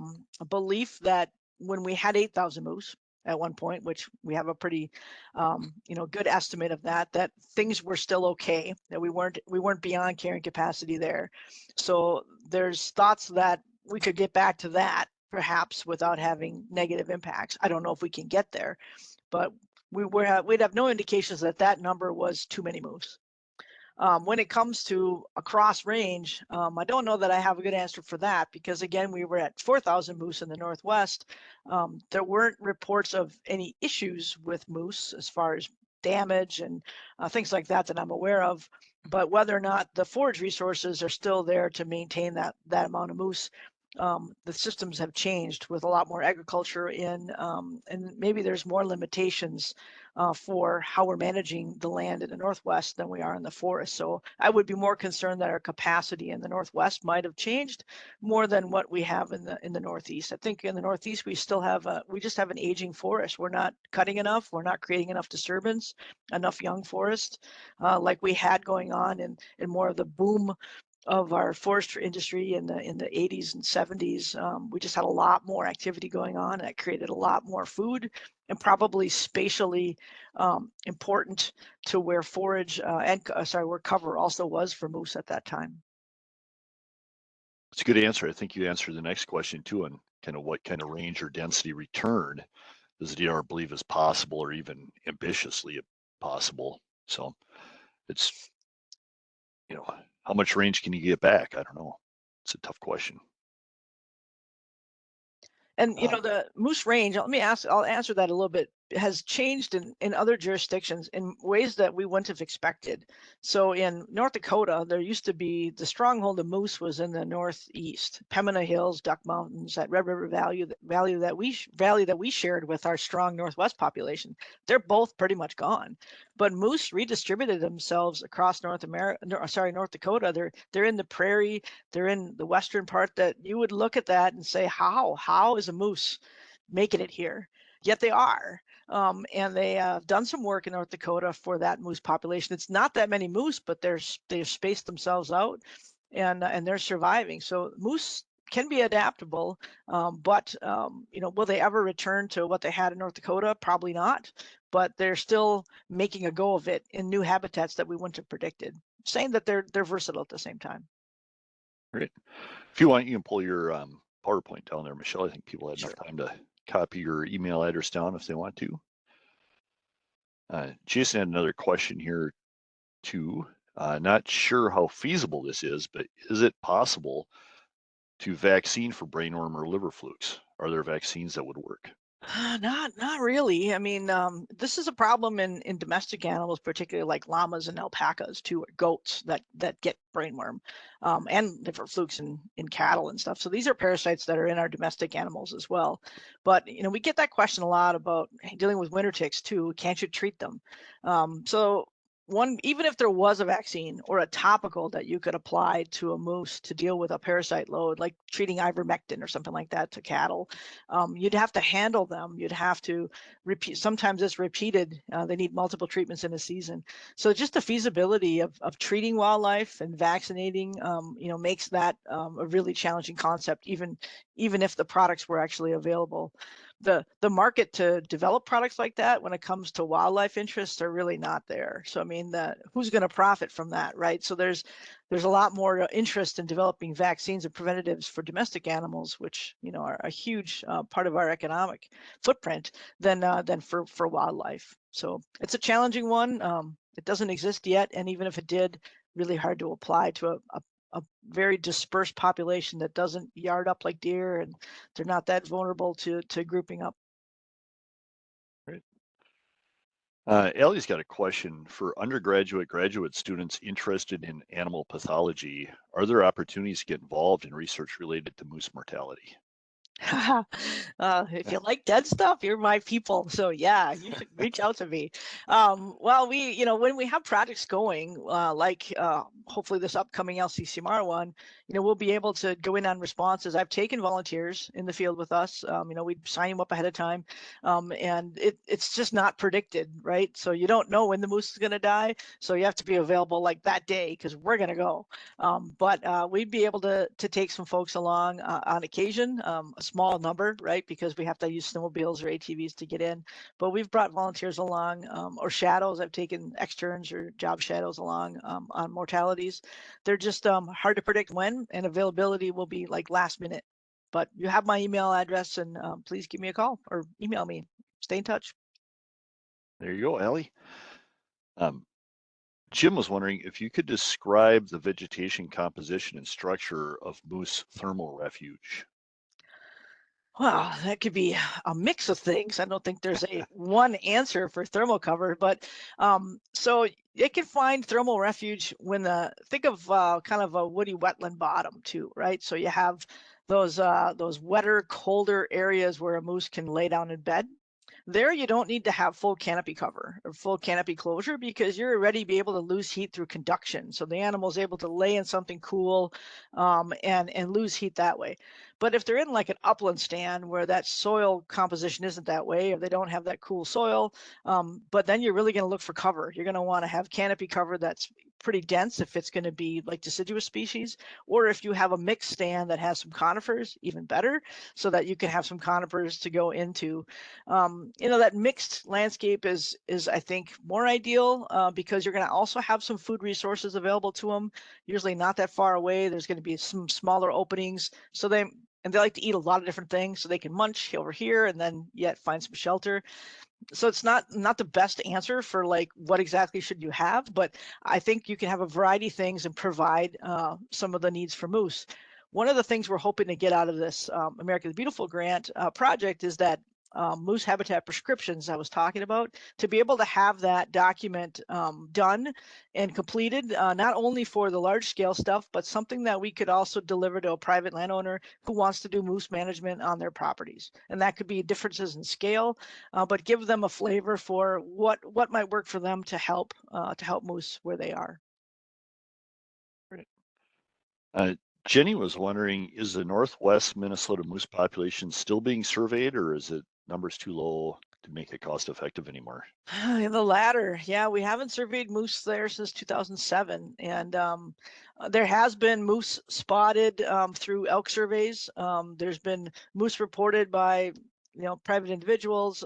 belief that when we had 8,000 moose at one point, which we have a pretty good estimate of that things were still okay, that we weren't beyond carrying capacity there. So there's thoughts that we could get back to that perhaps without having negative impacts. I don't know if we can get there, but we'd have no indications that number was too many moose. When it comes to across range, I don't know that I have a good answer for that, because again, we were at 4,000 moose in the Northwest. There weren't reports of any issues with moose as far as damage and things like that I'm aware of. but whether or not the forage resources are still there to maintain that amount of moose, the systems have changed with a lot more agriculture in, and maybe there's more limitations for how we're managing the land in the Northwest than we are in the forest. So I would be more concerned that our capacity in the Northwest might have changed more than what we have in the Northeast. I think in the Northeast we still have we just have an aging forest. We're not cutting enough. We're not creating enough disturbance, enough young forest like we had going on in more of the boom of our forestry industry in the 80s and 70s. We just had a lot more activity going on, and it created a lot more food, and probably spatially important to where forage where cover also was for moose at that time. It's a good answer. I think you answered the next question too, on kind of what kind of range or density return does the DNR believe is possible, or even ambitiously possible. So it's, how much range can you get back? I don't know. It's a tough question. And the moose range, I'll answer that a little bit, has changed in other jurisdictions in ways that we wouldn't have expected. So in North Dakota, there used to be the stronghold of moose was in the northeast, Pembina Hills, Duck Mountains, that Red River Valley that we shared with our strong Northwest population. They're both pretty much gone. But moose redistributed themselves across North Dakota. They're in the prairie, they're in the western part, that you would look at that and say, how is a moose making it here? Yet they are. And they have done some work in North Dakota for that moose population. It's not that many moose, but they've spaced themselves out, and they're surviving. So moose can be adaptable, but will they ever return to what they had in North Dakota? Probably not. But they're still making a go of it in new habitats that we wouldn't have predicted. Saying that they're versatile at the same time. Great. If you want, you can pull your PowerPoint down there, Michelle. I think people had enough time to copy your email address down if they want to. Jason had another question here too. Not sure how feasible this is, but is it possible to vaccine for brainworm or liver flukes? Are there vaccines that would work? Not really. I mean, this is a problem in domestic animals, particularly like llamas and alpacas too, or goats that get brainworm, and liver flukes in cattle and stuff. So these are parasites that are in our domestic animals as well. But we get that question a lot about dealing with winter ticks too. Can't you treat them? So even if there was a vaccine or a topical that you could apply to a moose to deal with a parasite load, like treating ivermectin or something like that to cattle, you'd have to handle them. You'd have to repeat. Sometimes it's repeated. They need multiple treatments in a season. So just the feasibility of treating wildlife and vaccinating, makes that a really challenging concept, even if the products were actually available. The market to develop products like that when it comes to wildlife interests are really not there. So I mean, who's going to profit from that, right? So there's a lot more interest in developing vaccines and preventatives for domestic animals, which are a huge part of our economic footprint, than for wildlife. So it's a challenging one. It doesn't exist yet, and even if it did, really hard to apply to a very dispersed population that doesn't yard up like deer, and they're not that vulnerable to grouping up. Right. Ellie's got a question for graduate students interested in animal pathology. Are there opportunities to get involved in research related to moose mortality? If you like dead stuff, you're my people. So yeah, you should reach out to me. Well, when we have projects going, hopefully this upcoming LCCMR one, we'll be able to go in on responses. I've taken volunteers in the field with us. We sign them up ahead of time, and it's just not predicted, right? So you don't know when the moose is going to die, so you have to be available like that day because we're going to go. But we'd be able to take some folks along on occasion. A small number, right? Because we have to use snowmobiles or ATVs to get in. But we've brought volunteers along, or shadows. I've taken externs or job shadows along on mortalities. They're just hard to predict when, and availability will be like last minute. But you have my email address, and please give me a call or email me. Stay in touch. There you go, Ellie. Jim was wondering if you could describe the vegetation composition and structure of moose thermal refuge. Well, that could be a mix of things. I don't think there's a one answer for thermal cover, but so it can find thermal refuge when think of kind of a woody wetland bottom too, right? So you have those wetter, colder areas where a moose can lay down in bed. There, you don't need to have full canopy cover or full canopy closure because you're already be able to lose heat through conduction. So the animal is able to lay in something cool and lose heat that way. But if they're in like an upland stand where that soil composition isn't that way, or they don't have that cool soil, but then you're really going to look for cover. You're going to want to have canopy cover that's pretty dense if it's going to be like deciduous species, or if you have a mixed stand that has some conifers, even better, so that you can have some conifers to go into. That mixed landscape is I think more ideal because you're going to also have some food resources available to them. Usually not that far away. There's going to be some smaller openings, so they like to eat a lot of different things, so they can munch over here and then yet find some shelter. So it's not the best answer for like what exactly should you have, but I think you can have a variety of things and provide some of the needs for moose. One of the things we're hoping to get out of this America the Beautiful grant project is that moose habitat prescriptions I was talking about, to be able to have that document done and completed, not only for the large scale stuff, but something that we could also deliver to a private landowner who wants to do moose management on their properties. And that could be differences in scale, but give them a flavor for what might work for them to help moose where they are. Right. Jenny was wondering, is the Northwest Minnesota moose population still being surveyed, or is it numbers too low to make it cost effective anymore? The latter, yeah, we haven't surveyed moose there since 2007, and there has been moose spotted through elk surveys. There's been moose reported by private individuals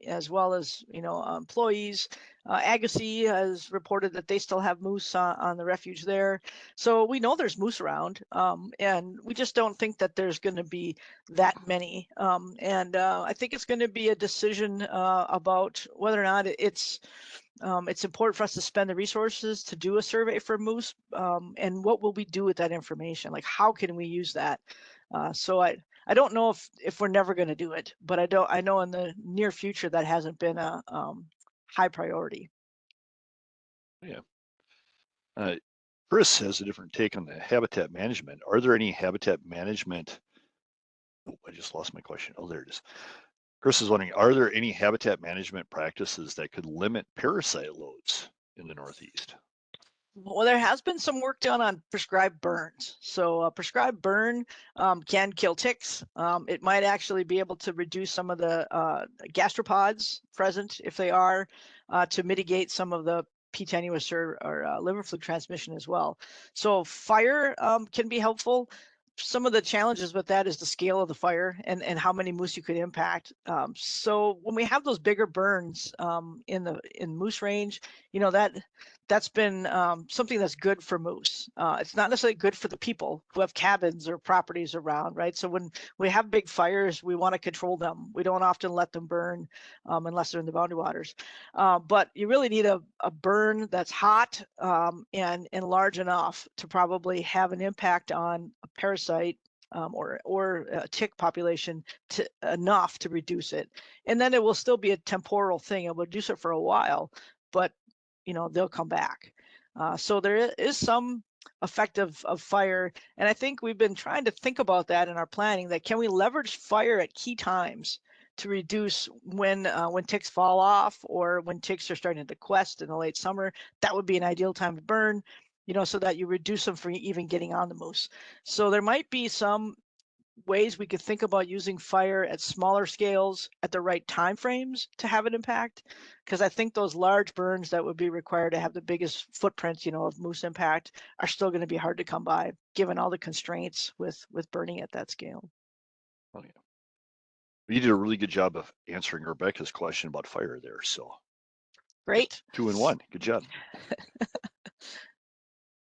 as well as employees. Agassiz has reported that they still have moose on the refuge there, so we know there's moose around, and we just don't think that there's going to be that many. And I think it's going to be a decision about whether or not it's important for us to spend the resources to do a survey for moose, and what will we do with that information? Like, how can we use that? So I don't know if we're never going to do it, but I know in the near future that hasn't been a high priority. Yeah. Chris has a different take on the habitat management. Are there any habitat management? Oh, I just lost my question. Oh, there it is. Chris is wondering, are there any habitat management practices that could limit parasite loads in the Northeast? Well, there has been some work done on prescribed burns. So a prescribed burn can kill ticks. It might actually be able to reduce some of the gastropods present, if they are, to mitigate some of the P. tenuis or liver fluke transmission as well. So fire can be helpful. Some of the challenges with that is the scale of the fire and how many moose you could impact. So when we have those bigger burns in moose range, that's been something that's good for moose. It's not necessarily good for the people who have cabins or properties around, right? So when we have big fires, we want to control them. We don't often let them burn unless they're in the boundary waters. But you really need a burn that's hot and large enough to probably have an impact on a parasite or a tick population enough to reduce it. And then it will still be a temporal thing. It will reduce it for a while, but they'll come back. So there is some effect of fire, and I think we've been trying to think about that in our planning. That can we leverage fire at key times to reduce when ticks fall off, or when ticks are starting to quest in the late summer? That would be an ideal time to burn, so that you reduce them from even getting on the moose. So there might be some ways we could think about using fire at smaller scales at the right time frames to have an impact, because I think those large burns that would be required to have the biggest footprints of moose impact are still going to be hard to come by given all the constraints with burning at that scale. Oh, yeah. You did a really good job of answering Rebecca's question about fire there. So Great. 2 in 1. Good job.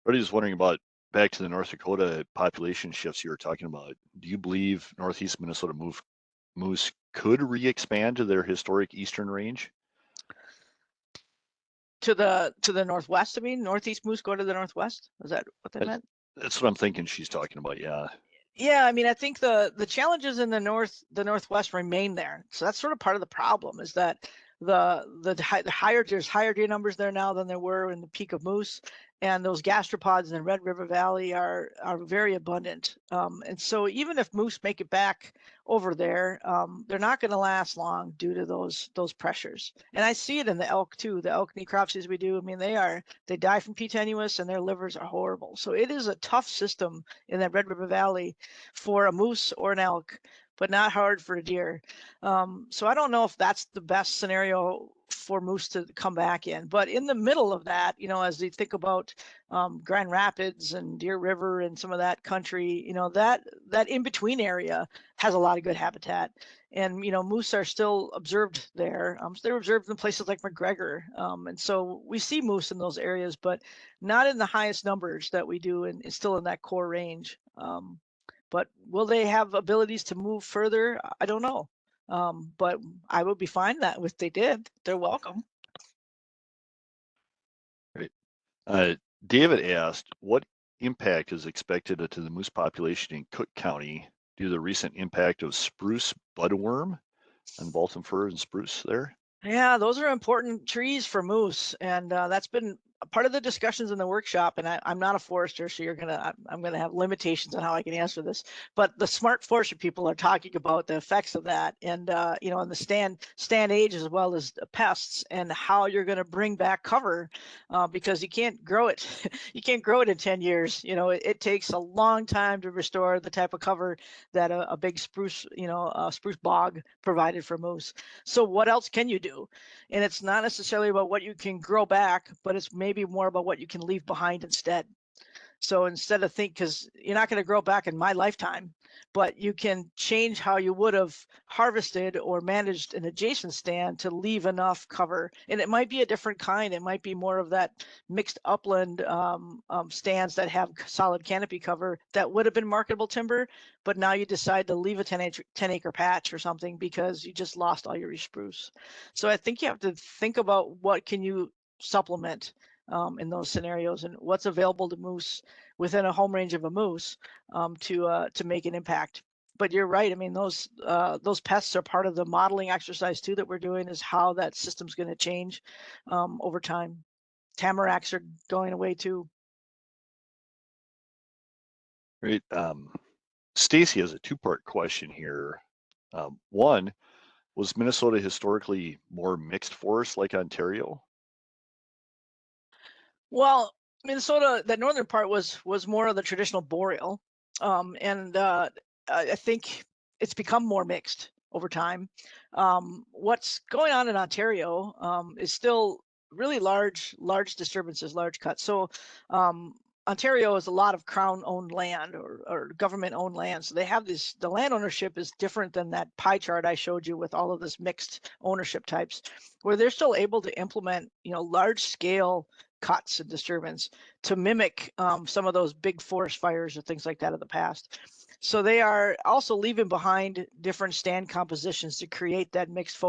Everybody was wondering about, back to the North Dakota population shifts you were talking about. Do you believe Northeast Minnesota moose could re-expand to their historic eastern range? To the northwest, I mean, Northeast moose go to the northwest? Is that what they meant? That's what I'm thinking she's talking about, yeah. Yeah, I mean, I think the challenges in the northwest remain there. So that's sort of part of the problem, is that there's higher deer numbers there now than there were in the peak of moose, and those gastropods in the Red River Valley are very abundant. And so even if moose make it back over there, they're not going to last long due to those pressures. And I see it in the elk too. The elk necropsies we do, I mean, they die from P. tenuis and their livers are horrible. So it is a tough system in that Red River Valley for a moose or an elk, but not hard for a deer. So I don't know if that's the best scenario for moose to come back in. But in the middle of that, as they think about Grand Rapids and Deer River and some of that country, that in between area has a lot of good habitat. And moose are still observed there. They're observed in places like McGregor, and so we see moose in those areas, but not in the highest numbers that we do, and still in that core range. But will they have abilities to move further? I don't know. But I would be fine that if they did, they're welcome. Right. David asked, what impact is expected to the moose population in Cook County due to the recent impact of spruce budworm on balsam fir and spruce there? Yeah, those are important trees for moose, and that's been a part of the discussions in the workshop. And I'm not a forester, so I'm gonna have limitations on how I can answer this. But the smart forester people are talking about the effects of that, and and the stand age as well as the pests, and how you're going to bring back cover, because you can't grow it. You can't grow it in 10 years. It takes a long time to restore the type of cover that a big spruce, spruce bog provided for moose. So what else can you do? And it's not necessarily about what you can grow back, but it's maybe more about what you can leave behind instead. So instead of because you're not going to grow back in my lifetime, but you can change how you would have harvested or managed an adjacent stand to leave enough cover. And it might be a different kind. It might be more of that mixed upland stands that have solid canopy cover that would have been marketable timber, but now you decide to leave a 10 acre patch or something because you just lost all your spruce. So I think you have to think about what can you supplement in those scenarios, and what's available to moose within a home range of a moose to make an impact. But you're right. I mean, those pests are part of the modeling exercise too that we're doing, is how that system's going to change over time. Tamaracks are going away too. Great. Stacy has a two-part question here. One, was Minnesota historically more mixed forest like Ontario? Well, Minnesota, that northern part was more of the traditional boreal, and I think it's become more mixed over time. What's going on in Ontario is still really large disturbances, large cuts. So Ontario is a lot of crown-owned land or government-owned land. So they have the land ownership is different than that pie chart I showed you with all of this mixed ownership types, where they're still able to implement, large-scale cuts and disturbance to mimic some of those big forest fires or things like that of the past. So they are also leaving behind different stand compositions to create that mixed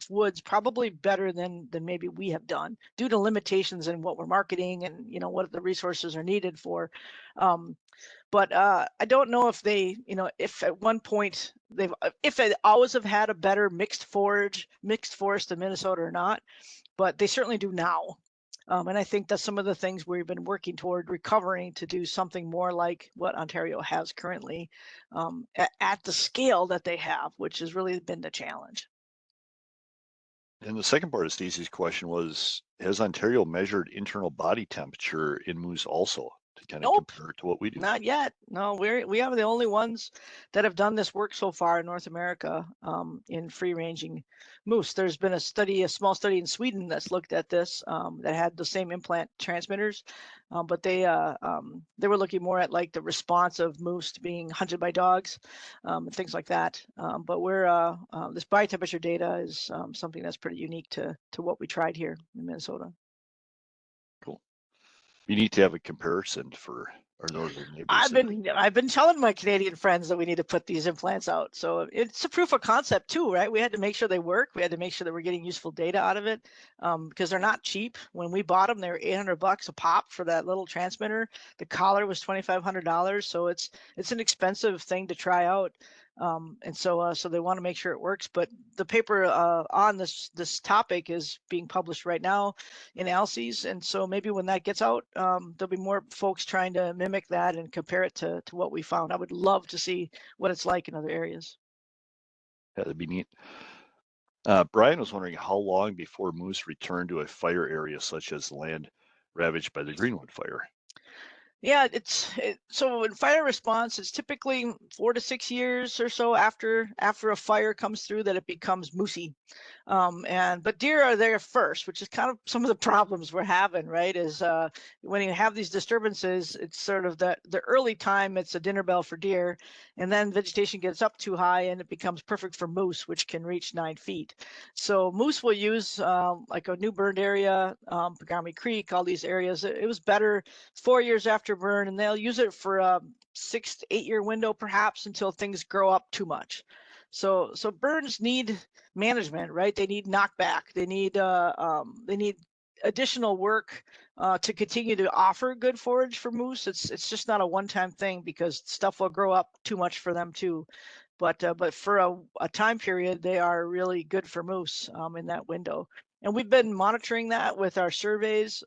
woods, probably better than maybe we have done due to limitations in what we're marketing and what the resources are needed for. But I don't know if if at one point if they always have had a better mixed forest in Minnesota or not, but they certainly do now. And I think that's some of the things we've been working toward recovering to do something more like what Ontario has currently at the scale that they have, which has really been the challenge. And the second part of Stacy's question was, has Ontario measured internal body temperature in moose also to kind of Nope. compare it to what we do? Not yet. No, we have the only ones that have done this work so far in North America in free ranging moose. There's been a small study in Sweden that's looked at this that had the same implant transmitters, but they were looking more at like the response of moose to being hunted by dogs and things like that. But this body temperature data is something that's pretty unique to what we tried here in Minnesota. Cool. You need to have a comparison for those neighbors. I've been telling my Canadian friends that we need to put these implants out. So it's a proof of concept too, right? We had to make sure they work. We had to make sure that we're getting useful data out of it because they're not cheap. When we bought them, they were $800 a pop for that little transmitter. The collar was $2,500. So it's an expensive thing to try out. And so they want to make sure it works. But the paper on this topic is being published right now in ALCES, and so maybe when that gets out, there'll be more folks trying to mimic that and compare it to what we found. I would love to see what it's like in other areas. Yeah, that'd be neat. Brian was wondering how long before moose return to a fire area such as land ravaged by the Greenwood fire. Yeah, so in fire response, it's typically 4 to 6 years or so after a fire comes through that it becomes moosey. But deer are there first, which is kind of some of the problems we're having, right? Is when you have these disturbances, it's sort of the early time, it's a dinner bell for deer, and then vegetation gets up too high and it becomes perfect for moose, which can reach 9 feet. So moose will use like a new burned area, Pagami Creek, all these areas. It was better 4 years after burn, and they'll use it for a 6 to 8 year window, perhaps, until things grow up too much. So burns need management, right? They need knockback. They need additional work to continue to offer good forage for moose. It's just not a one-time thing, because stuff will grow up too much for them too. But for a time period, they are really good for moose in that window. And we've been monitoring that with our surveys.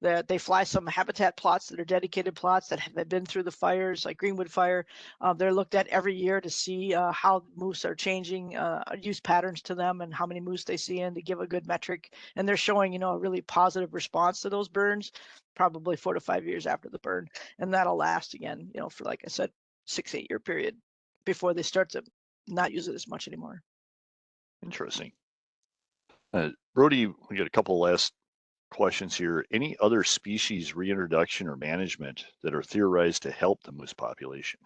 That they fly some habitat plots that are dedicated plots that have been through the fires, like Greenwood Fire. They're looked at every year to see how moose are changing, use patterns to them, and how many moose they see in, to give a good metric. And they're showing, a really positive response to those burns, probably 4 to 5 years after the burn, and that'll last again, for, like I said, 6 8 year period before they start to not use it as much anymore. Interesting. Brody, we got a couple last questions here. Any other species reintroduction or management that are theorized to help the moose population?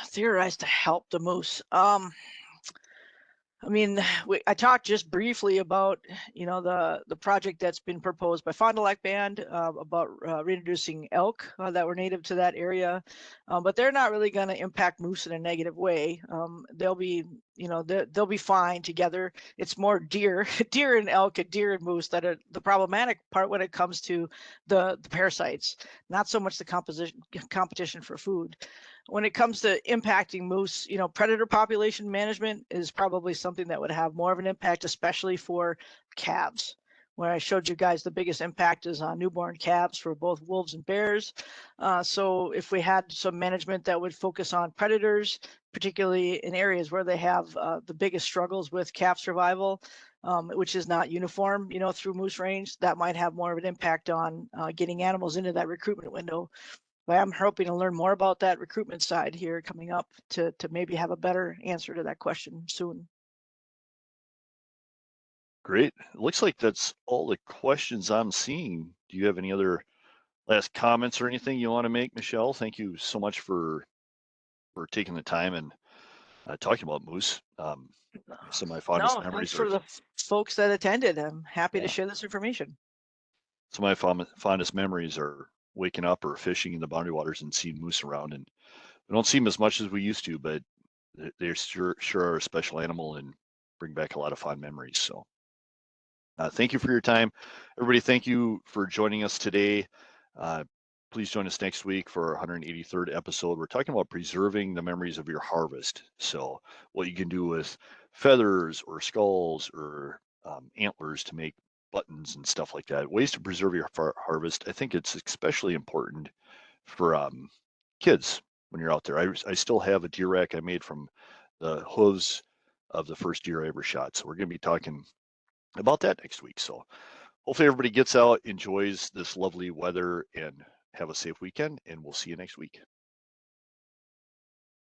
Theorized to help the moose. I mean, I talked just briefly about, the project that's been proposed by Fond du Lac Band about reintroducing elk that were native to that area, but they're not really going to impact moose in a negative way. They'll be, they'll be fine together. It's more deer, deer and elk, and deer and moose that are the problematic part when it comes to the parasites, not so much the competition for food. When it comes to impacting moose, predator population management is probably something that would have more of an impact, especially for calves. Where I showed you guys the biggest impact is on newborn calves for both wolves and bears. So if we had some management that would focus on predators, particularly in areas where they have the biggest struggles with calf survival, which is not uniform, through moose range, that might have more of an impact on getting animals into that recruitment window. But I'm hoping to learn more about that recruitment side here coming up to maybe have a better answer to that question soon. Great. It looks like that's all the questions I'm seeing. Do you have any other last comments or anything you want to make, Michelle? Thank you so much for taking the time and talking about moose. Some of my fondest No, thanks memories for are, the folks that attended. I'm happy to yeah, share this information. some of my fondest memories are waking up or fishing in the boundary waters and seeing moose around. And we don't see them as much as we used to, but they're sure are a special animal and bring back a lot of fond memories. So thank you for your time. Everybody, thank you for joining us today. Please join us next week for our 183rd episode. We're talking about preserving the memories of your harvest. So what you can do with feathers or skulls or antlers to make buttons and stuff like that. Ways to preserve your harvest. I think it's especially important for kids when you're out there. I still have a deer rack I made from the hooves of the first deer I ever shot. So we're going to be talking about that next week. So hopefully everybody gets out, enjoys this lovely weather, and have a safe weekend, and we'll see you next week.